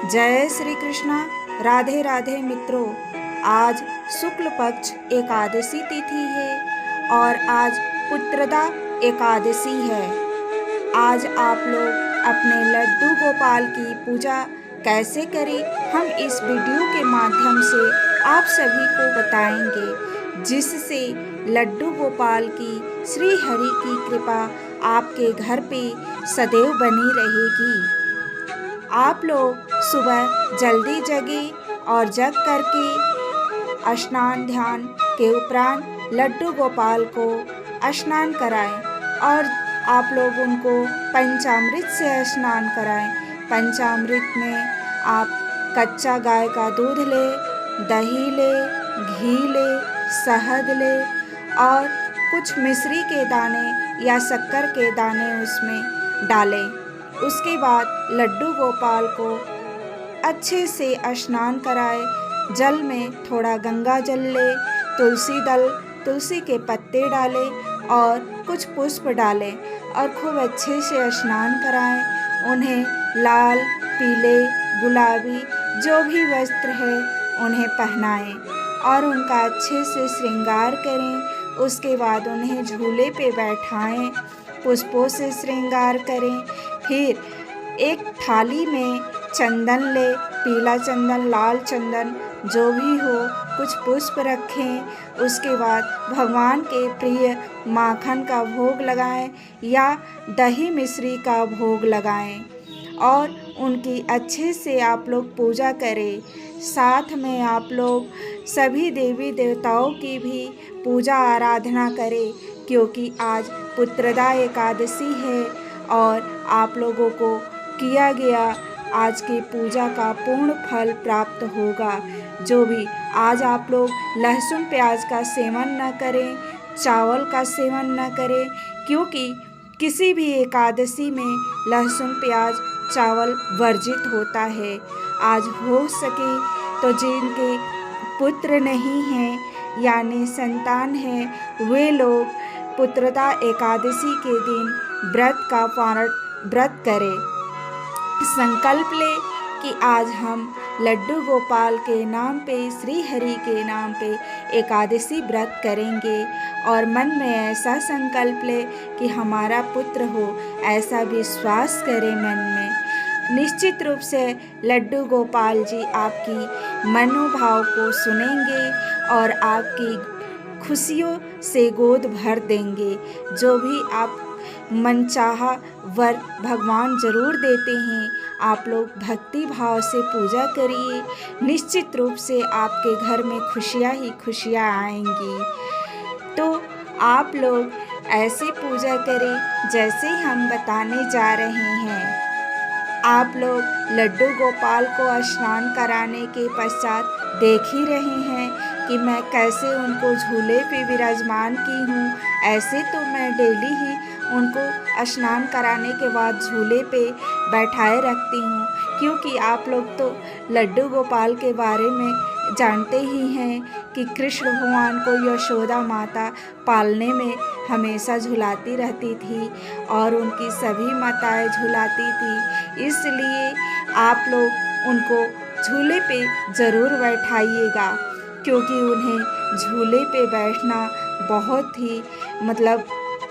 जय श्री कृष्णा। राधे राधे मित्रों, आज शुक्ल पक्ष एकादशी तिथि है और आज पुत्रदा एकादशी है। आज आप लोग अपने लड्डू गोपाल की पूजा कैसे करें, हम इस वीडियो के माध्यम से आप सभी को बताएंगे, जिससे लड्डू गोपाल की श्री हरि की कृपा आपके घर पे सदैव बनी रहेगी। आप लोग सुबह जल्दी जगें और जग करके स्नान ध्यान के उपरांत लड्डू गोपाल को स्नान कराएं और आप लोग उनको पंचामृत से स्नान कराएं। पंचामृत में आप कच्चा गाय का दूध ले, दही ले, घी ले, शहद ले और कुछ मिश्री के दाने या शक्कर के दाने उसमें डालें। उसके बाद लड्डू गोपाल को अच्छे से स्नान कराए। जल में थोड़ा गंगा जल ले, तुलसी के पत्ते डालें और कुछ पुष्प डालें और खूब अच्छे से स्नान कराएं। उन्हें लाल, पीले, गुलाबी जो भी वस्त्र है उन्हें पहनाएं और उनका अच्छे से श्रृंगार करें। उसके बाद उन्हें झूले पे बैठाएं, पुष्पों से श्रृंगार करें। फिर एक थाली में चंदन ले, पीला चंदन, लाल चंदन जो भी हो, कुछ पुष्प रखें। उसके बाद भगवान के प्रिय माखन का भोग लगाएं या दही मिश्री का भोग लगाएं और उनकी अच्छे से आप लोग पूजा करें। साथ में आप लोग सभी देवी देवताओं की भी पूजा आराधना करें, क्योंकि आज पुत्रदा एकादशी है और आप लोगों को किया गया आज की पूजा का पूर्ण फल प्राप्त होगा। जो भी आज आप लोग लहसुन प्याज का सेवन न करें, चावल का सेवन न करें, क्योंकि किसी भी एकादशी में लहसुन प्याज चावल वर्जित होता है। आज हो सके तो जिनके पुत्र नहीं हैं यानी संतान है, वे लोग पुत्रदा एकादशी के दिन व्रत करें। संकल्प ले कि आज हम लड्डू गोपाल के नाम पे, श्री हरि के नाम पे एकादशी व्रत करेंगे और मन में ऐसा संकल्प ले कि हमारा पुत्र हो, ऐसा विश्वास करें मन में। निश्चित रूप से लड्डू गोपाल जी आपकी मनोभाव को सुनेंगे और आपकी खुशियों से गोद भर देंगे। जो भी आप मनचाहा वर भगवान जरूर देते हैं। आप लोग भक्ति भाव से पूजा करिए, निश्चित रूप से आपके घर में खुशियाँ ही खुशियाँ आएंगी। तो आप लोग ऐसे पूजा करें जैसे हम बताने जा रहे हैं। आप लोग लड्डू गोपाल को स्नान कराने के पश्चात देख ही रहे हैं कि मैं कैसे उनको झूले पे विराजमान की हूँ। ऐसे तो मैं डेली ही उनको स्नान कराने के बाद झूले पे बैठाए रखती हूँ, क्योंकि आप लोग तो लड्डू गोपाल के बारे में जानते ही हैं कि कृष्ण भगवान को यशोदा माता पालने में हमेशा झुलाती रहती थी और उनकी सभी माताएं झुलाती थी। इसलिए आप लोग उनको झूले पे ज़रूर बैठाइएगा, क्योंकि उन्हें झूले पे बैठना बहुत ही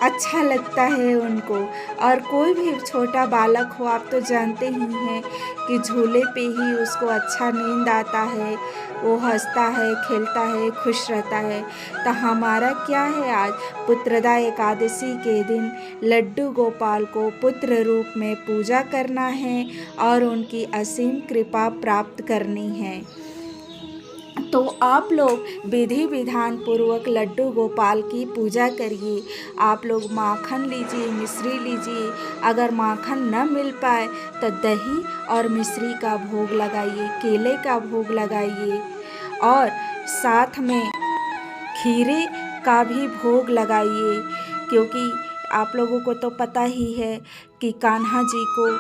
अच्छा लगता है उनको। और कोई भी छोटा बालक हो, आप तो जानते ही हैं कि झूले पे ही उसको अच्छा नींद आता है, वो हंसता है, खेलता है, खुश रहता है। तो हमारा क्या है, आज पुत्रदा एकादशी के दिन लड्डू गोपाल को पुत्र रूप में पूजा करना है और उनकी असीम कृपा प्राप्त करनी है। तो आप लोग विधि विधान पूर्वक लड्डू गोपाल की पूजा करिए। आप लोग माखन लीजिए, मिश्री लीजिए। अगर माखन न मिल पाए तो दही और मिश्री का भोग लगाइए, केले का भोग लगाइए और साथ में खीरे का भी भोग लगाइए, क्योंकि आप लोगों को तो पता ही है कि कान्हा जी को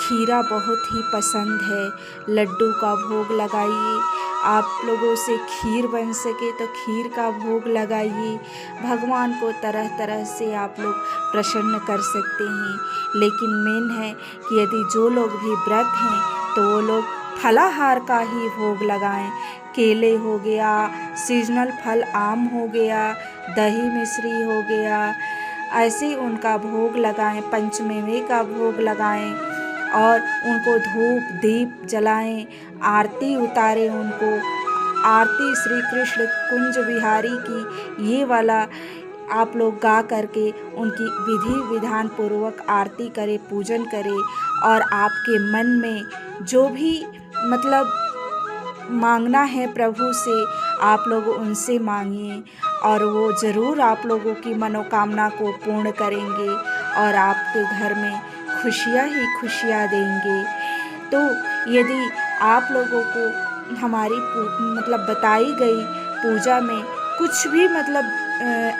खीरा बहुत ही पसंद है। लड्डू का भोग लगाइए। आप लोगों से खीर बन सके तो खीर का भोग लगाइए। भगवान को तरह तरह से आप लोग प्रसन्न कर सकते हैं, लेकिन मेन है कि यदि जो लोग भी व्रत हैं तो वो लोग फलाहार का ही भोग लगाएं। केले हो गया, सीजनल फल आम हो गया, दही मिश्री हो गया, ऐसे उनका भोग लगाएं। पंचमेवे का भोग लगाएं और उनको धूप दीप जलाएं, आरती उतारें उनको। आरती श्री कृष्ण कुंज बिहारी की ये वाला आप लोग गा करके उनकी विधि विधान पूर्वक आरती करें, पूजन करें। और आपके मन में जो भी मतलब मांगना है प्रभु से, आप लोग उनसे मांगिए और वो ज़रूर आप लोगों की मनोकामना को पूर्ण करेंगे और आपके घर में खुशियाँ ही खुशियाँ देंगे। तो यदि आप लोगों को हमारी मतलब बताई गई पूजा में कुछ भी मतलब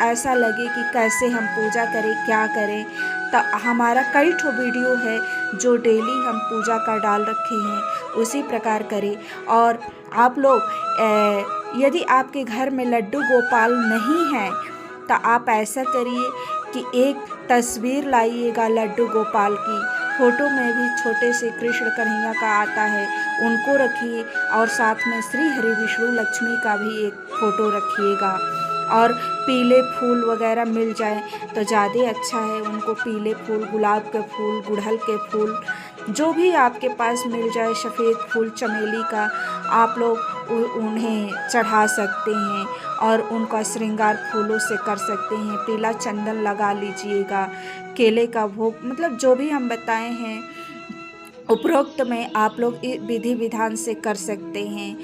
ऐसा लगे कि कैसे हम पूजा करें, क्या करें, तो हमारा कई ठो वीडियो है जो डेली हम पूजा का डाल रखे हैं, उसी प्रकार करें। और आप लोग यदि आपके घर में लड्डू गोपाल नहीं है तो आप ऐसा करिए कि एक तस्वीर लाइएगा लड्डू गोपाल की, फोटो में भी छोटे से कृष्ण कन्हैया का आता है, उनको रखिए और साथ में श्री हरि विष्णु लक्ष्मी का भी एक फ़ोटो रखिएगा। और पीले फूल वगैरह मिल जाए तो ज़्यादा अच्छा है। उनको पीले फूल, गुलाब के फूल, गुड़हल के फूल, जो भी आपके पास मिल जाए, सफ़ेद फूल चमेली का, आप लोग उन्हें चढ़ा सकते हैं और उनका श्रृंगार फूलों से कर सकते हैं। पीला चंदन लगा लीजिएगा। केले का भोग मतलब जो भी हम बताए हैं उपरोक्त में आप लोग विधि विधान से कर सकते हैं।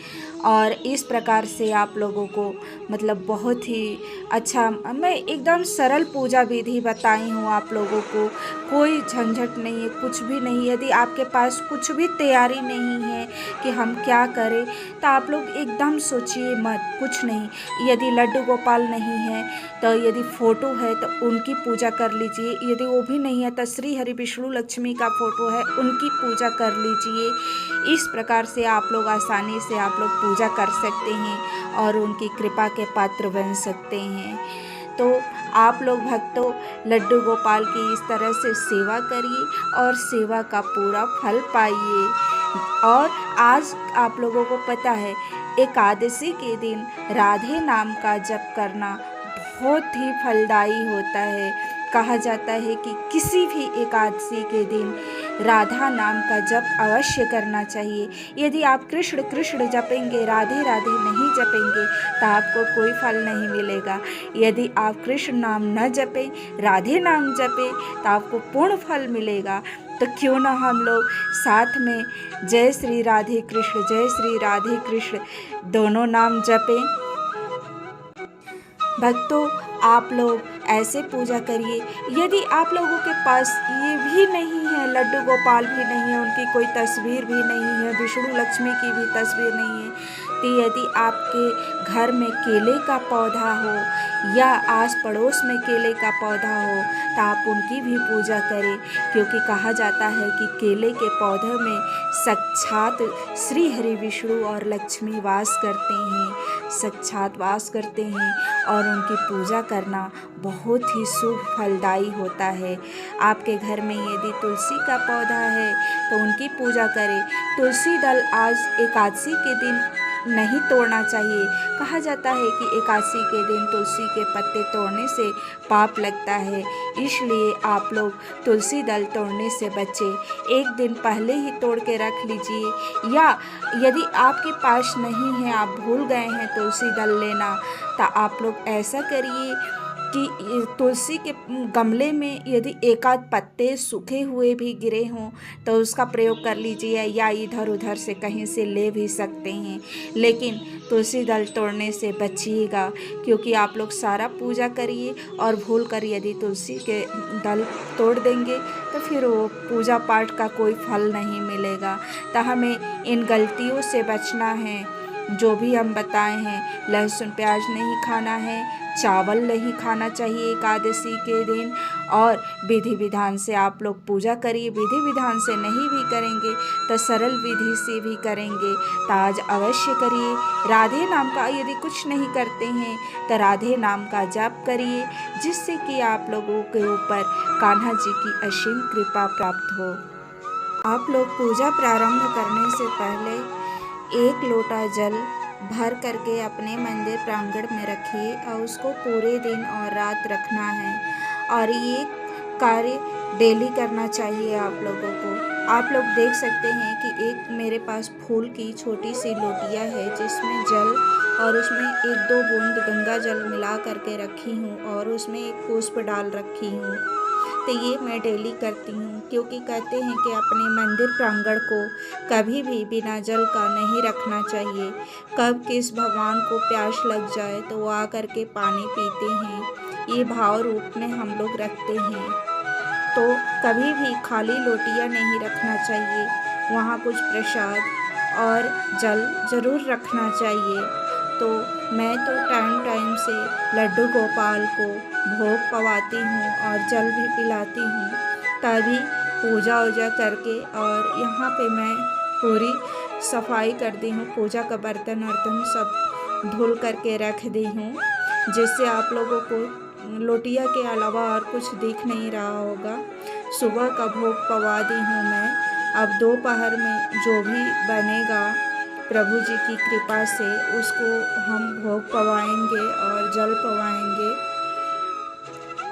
और इस प्रकार से आप लोगों को मतलब बहुत ही अच्छा मैं एकदम सरल पूजा विधि बताई हूँ आप लोगों को। कोई झंझट नहीं है, कुछ भी नहीं। यदि आपके पास कुछ भी तैयारी नहीं है कि हम क्या करें तो आप लोग एकदम सोचिए मत, कुछ नहीं। यदि लड्डू गोपाल नहीं है तो यदि फ़ोटो है तो उनकी पूजा कर लीजिए। यदि वो भी नहीं है तो श्री हरि विष्णु लक्ष्मी का फ़ोटो है, उनकी पूजा कर लीजिए। इस प्रकार से आप लोग आसानी से आप लोग पूजा कर सकते हैं और उनकी कृपा के पात्र बन सकते हैं। तो आप लोग भक्तों लड्डू गोपाल की इस तरह से सेवा करिए और सेवा का पूरा फल पाइए। और आज आप लोगों को पता है एकादशी के दिन राधे नाम का जप करना बहुत ही फलदायी होता है। कहा जाता है कि किसी भी एकादशी के दिन राधा नाम का जप अवश्य करना चाहिए। यदि आप कृष्ण कृष्ण जपेंगे, राधे राधे नहीं जपेंगे तो आपको कोई फल नहीं मिलेगा। यदि आप कृष्ण नाम न जपें, राधे नाम जपें तो आपको पूर्ण फल मिलेगा। तो क्यों ना हम लोग साथ में जय श्री राधे कृष्ण, जय श्री राधे कृष्ण दोनों नाम जपें। भक्तों आप लोग ऐसे पूजा करिए। यदि आप लोगों के पास ये भी नहीं है, लड्डू गोपाल भी नहीं है, उनकी कोई तस्वीर भी नहीं है, विष्णु लक्ष्मी की भी तस्वीर नहीं है, तो यदि आपके घर में केले का पौधा हो या आस पड़ोस में केले का पौधा हो तो आप उनकी भी पूजा करें। क्योंकि कहा जाता है कि केले के पौधे में साक्षात श्री हरि विष्णु और लक्ष्मी वास करते हैं, साक्षात वास करते हैं और उनकी पूजा करना बहुत ही शुभ फलदायी होता है। आपके घर में यदि तुलसी का पौधा है तो उनकी पूजा करें। तुलसी दल आज एकादशी के दिन नहीं तोड़ना चाहिए। कहा जाता है कि एकादशी के दिन तुलसी के पत्ते तोड़ने से पाप लगता है, इसलिए आप लोग तुलसी दल तोड़ने से बचें। एक दिन पहले ही तोड़ के रख लीजिए। या यदि आपके पास नहीं है, आप भूल गए हैं तुलसी दल लेना, तो आप लोग ऐसा करिए कि तुलसी के गमले में यदि एक आध पत्ते सूखे हुए भी गिरे हों तो उसका प्रयोग कर लीजिए, या इधर उधर से कहीं से ले भी सकते हैं। लेकिन तुलसी दल तोड़ने से बचिएगा, क्योंकि आप लोग सारा पूजा करिए और भूल कर यदि तुलसी के दल तोड़ देंगे तो फिर वो पूजा पाठ का कोई फल नहीं मिलेगा। तो हमें इन गलतियों से बचना है जो भी हम बताए हैं। लहसुन प्याज नहीं खाना है, चावल नहीं खाना चाहिए एकादशी के दिन, और विधि विधान से आप लोग पूजा करिए। विधि विधान से नहीं भी करेंगे तो सरल विधि से भी करेंगे तो आज अवश्य करिए। राधे नाम का यदि कुछ नहीं करते हैं तो राधे नाम का जाप करिए, जिससे कि आप लोगों के ऊपर कान्हा जी की असीम कृपा प्राप्त हो। आप लोग पूजा प्रारंभ करने से पहले 1 लोटा जल भर करके अपने मंदिर प्रांगण में रखिए और उसको पूरे दिन और रात रखना है। और ये कार्य डेली करना चाहिए आप लोगों को। आप लोग देख सकते हैं कि एक मेरे पास फूल की छोटी सी लोटिया है जिसमें जल और उसमें 1-2 बूंद गंगा जल मिला करके रखी हूँ और उसमें एक पुष्प डाल रखी हूँ। तो ये मैं डेली करती हूँ, क्योंकि कहते हैं कि अपने मंदिर प्रांगण को कभी भी बिना जल का नहीं रखना चाहिए। कब किस भगवान को प्यास लग जाए तो वो आकर के पानी पीते हैं, ये भाव रूप में हम लोग रखते हैं। तो कभी भी खाली लोटिया नहीं रखना चाहिए, वहाँ कुछ प्रसाद और जल ज़रूर रखना चाहिए। तो मैं तो टाइम टाइम से लड्डू गोपाल को भोग पवाती हूँ और जल भी पिलाती हूँ, तभी पूजा वूजा करके और यहाँ पे मैं पूरी सफाई कर दी हूँ। पूजा का बर्तन वर्तन सब धुल करके रख दी हूँ, जिससे आप लोगों को लोटिया के अलावा और कुछ दिख नहीं रहा होगा। सुबह का भोग पवा दी हूँ मैं। अब दोपहर में जो भी बनेगा प्रभु जी की कृपा से उसको हम भोग पवाएंगे और जल पवाएंगे।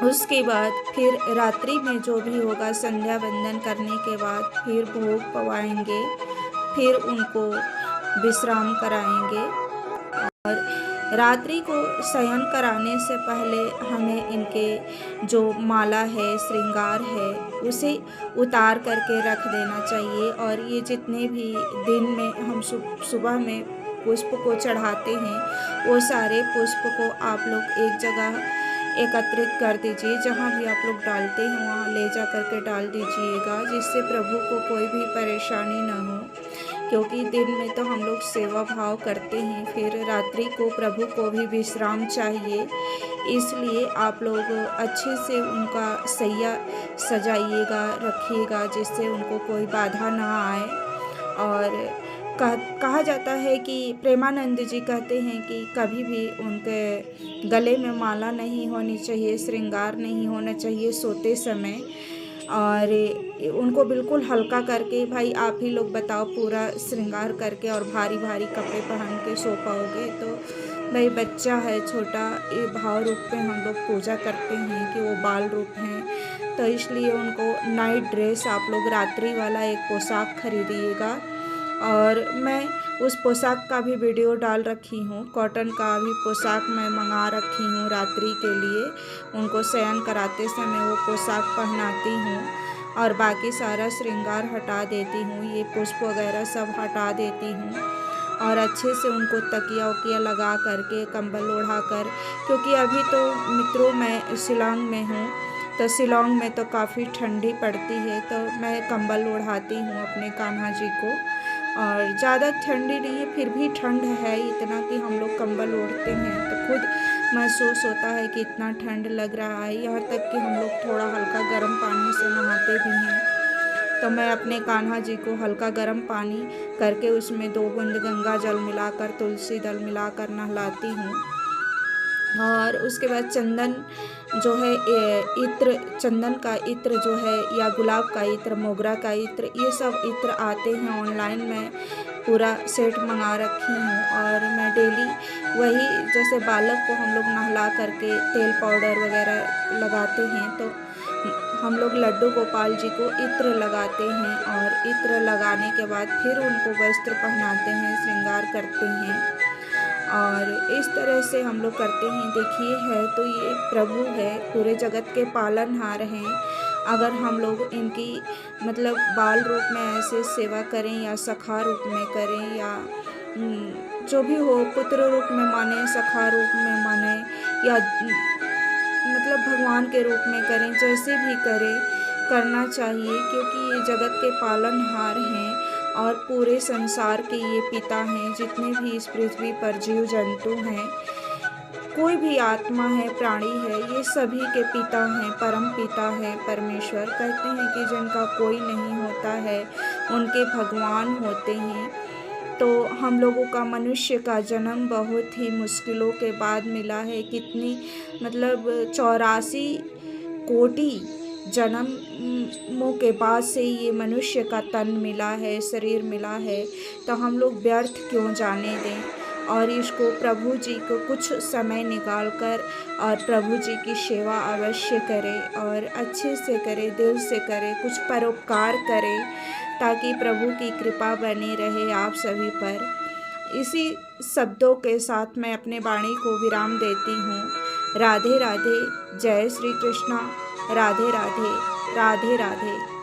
उसके बाद फिर रात्रि में जो भी होगा संध्या वंदन करने के बाद फिर भोग पवाएंगे, फिर उनको विश्राम कराएंगे। और रात्रि को शयन कराने से पहले हमें इनके जो माला है, श्रृंगार है, उसे उतार करके रख देना चाहिए। और ये जितने भी दिन में हम सुबह में पुष्प को चढ़ाते हैं, वो सारे पुष्प को आप लोग एक जगह एकत्रित कर दीजिए। जहाँ भी आप लोग डालते हैं वहाँ ले जा करके डाल दीजिएगा, जिससे प्रभु को कोई भी परेशानी ना हो। क्योंकि दिन में तो हम लोग सेवा भाव करते हैं, फिर रात्रि को प्रभु को भी विश्राम चाहिए। इसलिए आप लोग अच्छे से उनका सैया सजाइएगा, रखिएगा, जिससे उनको कोई बाधा ना आए। और कहा जाता है कि प्रेमानंद जी कहते हैं कि कभी भी उनके गले में माला नहीं होनी चाहिए, श्रृंगार नहीं होना चाहिए सोते समय। और उनको बिल्कुल हल्का करके, भाई आप ही लोग बताओ, पूरा श्रृंगार करके और भारी भारी कपड़े पहन के सो पाओगे? तो भाई बच्चा है छोटा, ये भाव रूप में हम लोग पूजा करते हैं कि वो बाल रूप हैं, तो इसलिए उनको नाइट ड्रेस आप लोग रात्रि वाला एक पोशाक खरीदिएगा। और मैं उस पोशाक का भी वीडियो डाल रखी हूँ। कॉटन का भी पोशाक मैं मंगा रखी हूँ रात्रि के लिए। उनको शयन कराते समय वो पोशाक पहनाती हूँ और बाकी सारा श्रृंगार हटा देती हूँ, ये पुष्प वगैरह सब हटा देती हूँ। और अच्छे से उनको तकिया वकिया लगा करके, कंबल ओढ़ा कर, क्योंकि अभी तो मित्रों मैं शिलांग में हूँ, तो शिलांग में तो काफ़ी ठंडी पड़ती है, तो मैं कंबल ओढ़ाती हूँ अपने कान्हा जी को। और ज़्यादा ठंडी नहीं है, फिर भी ठंड है इतना कि हम लोग कंबल ओढ़ते हैं तो खुद महसूस होता है कि इतना ठंड लग रहा है। यहाँ तक कि हम लोग थोड़ा हल्का गर्म पानी से नहाते भी हैं। तो मैं अपने कान्हा जी को हल्का गर्म पानी करके उसमें 2 बूंद गंगा जल मिलाकर, तुलसी दल मिलाकर नहलाती हूँ। और उसके बाद चंदन जो है, इत्र, चंदन का इत्र जो है, या गुलाब का इत्र, मोगरा का इत्र, ये सब इत्र आते हैं ऑनलाइन। मैं पूरा सेट मंगा रखी हूँ और मैं डेली वही, जैसे बालक को हम लोग नहला करके तेल पाउडर वगैरह लगाते हैं, तो हम लोग लड्डू गोपाल जी को इत्र लगाते हैं। और इत्र लगाने के बाद फिर उनको वस्त्र पहनाते हैं, श्रृंगार करते हैं और इस तरह से हम लोग करते हैं। देखिए है तो ये प्रभु है, पूरे जगत के पालनहार हैं। अगर हम लोग इनकी मतलब बाल रूप में ऐसे सेवा करें या सखा रूप में करें, या जो भी हो, पुत्र रूप में माने, सखा रूप में माने, या मतलब भगवान के रूप में करें, जैसे भी करें, करना चाहिए। क्योंकि ये जगत के पालनहार हैं और पूरे संसार के ये पिता हैं। जितने भी इस पृथ्वी पर जीव जंतु हैं, कोई भी आत्मा है, प्राणी है, ये सभी के पिता हैं, परम पिता है परमेश्वर। कहते हैं कि जिनका कोई नहीं होता है उनके भगवान होते हैं। तो हम लोगों का मनुष्य का जन्म बहुत ही मुश्किलों के बाद मिला है। कितनी मतलब 84 कोटि जन्मों के बाद से ये मनुष्य का तन मिला है, शरीर मिला है, तो हम लोग व्यर्थ क्यों जाने दें और इसको प्रभु जी को कुछ समय निकाल कर और प्रभु जी की सेवा अवश्य करें और अच्छे से करें, दिल से करें, कुछ परोपकार करें ताकि प्रभु की कृपा बनी रहे आप सभी पर। इसी शब्दों के साथ मैं अपने वाणी को विराम देती हूँ। राधे राधे, जय श्री कृष्णा, राधे राधे, राधे राधे।